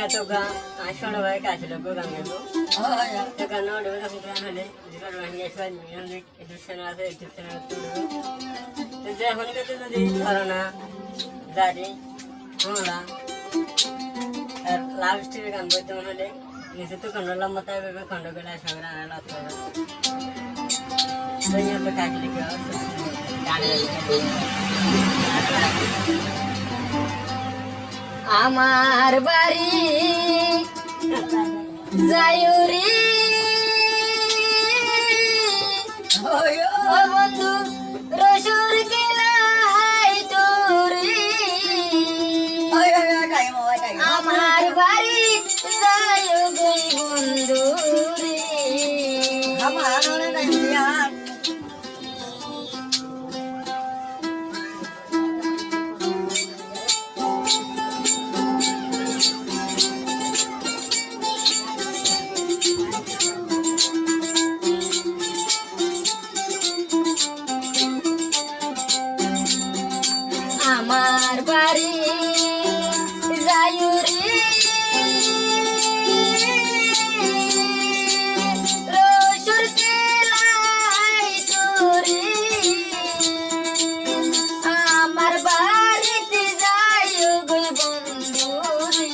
তো গান ছোট ভাই কাছে লোক গান গাইবো তো গান ওটা তখন গান হলে যেটা রোহিঙ্গা এসে মিউজিক এডিশন আছে এডিশন তুলবো তো যে এখন কাছে যদি করোনা দাড়ি হলা আর লাভ স্টোরি গান বলতে মনে হলে নিচে তো খন্ড লম্বা থাকবে খন্ড গেলে সঙ্গে রান্না লাগতে হবে তো यहाँ पे काकी लिखे गाने আমার বাড়ি যায়ুরি ও বন্ধু রসুর গেলাই তোরি আমার বাড়ি যায়ু গই বন্ধু রে আমার বাড়ি যায়ুরি রসুর কেলাই তোরে আমার বাড়িতে যায়ু গো বন্ধু রে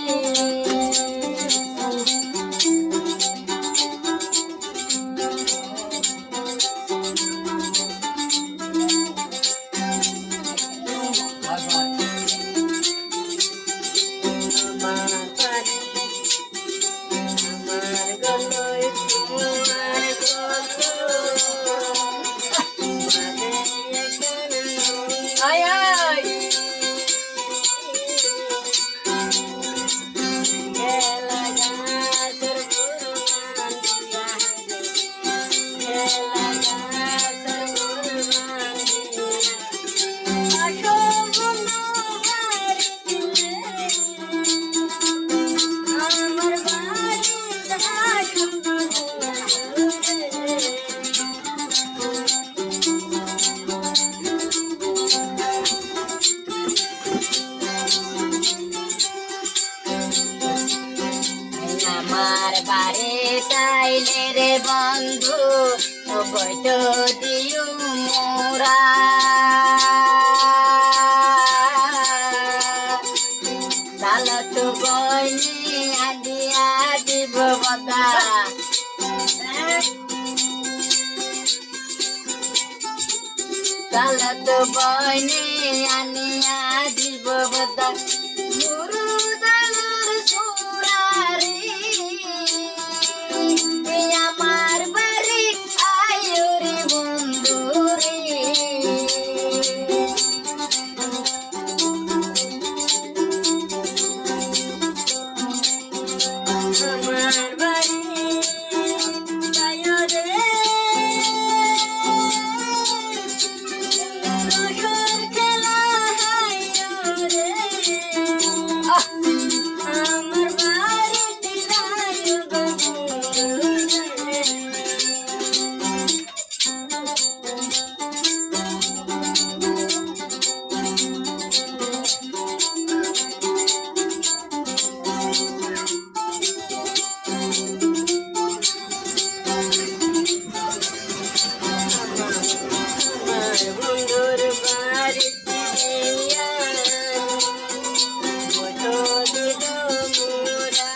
আয় আয় আমার বাড়ি চাইলে রে বন্ধু বৈঠ দিও মোরা চালত বইনি আদিয়া দিব বদা চালত বইনি আনিয়া দিব বদা গুরু দালুর সুরারি আমার বাড়ি আয়ুরি বন্ধু রে আমার বাড়ি যায় রে রসুর খেলা হাইও রে আমার বাড়িতে যায় গো বন্ধু রে আমার বন্ধুর বাড়িতে গিয়া বইঠো দিল মোরা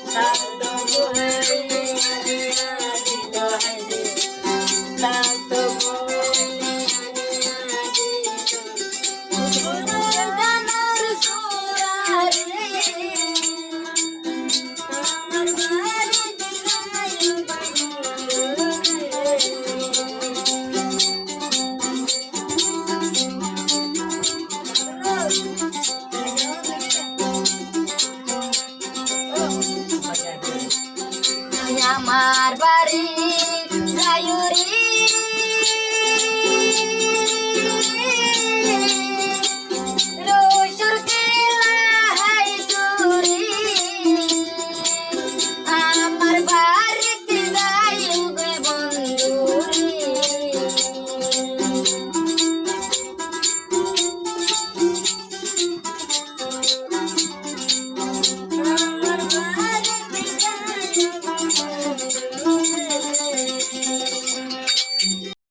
সাতো বইনি আনিয়া দিল হাইরে সাতো বইনি আনিয়া দিল গুরু গানর সুরারে আমার বাড়িতে যায় বন্ধু আমার বাড়ি যায়ুরি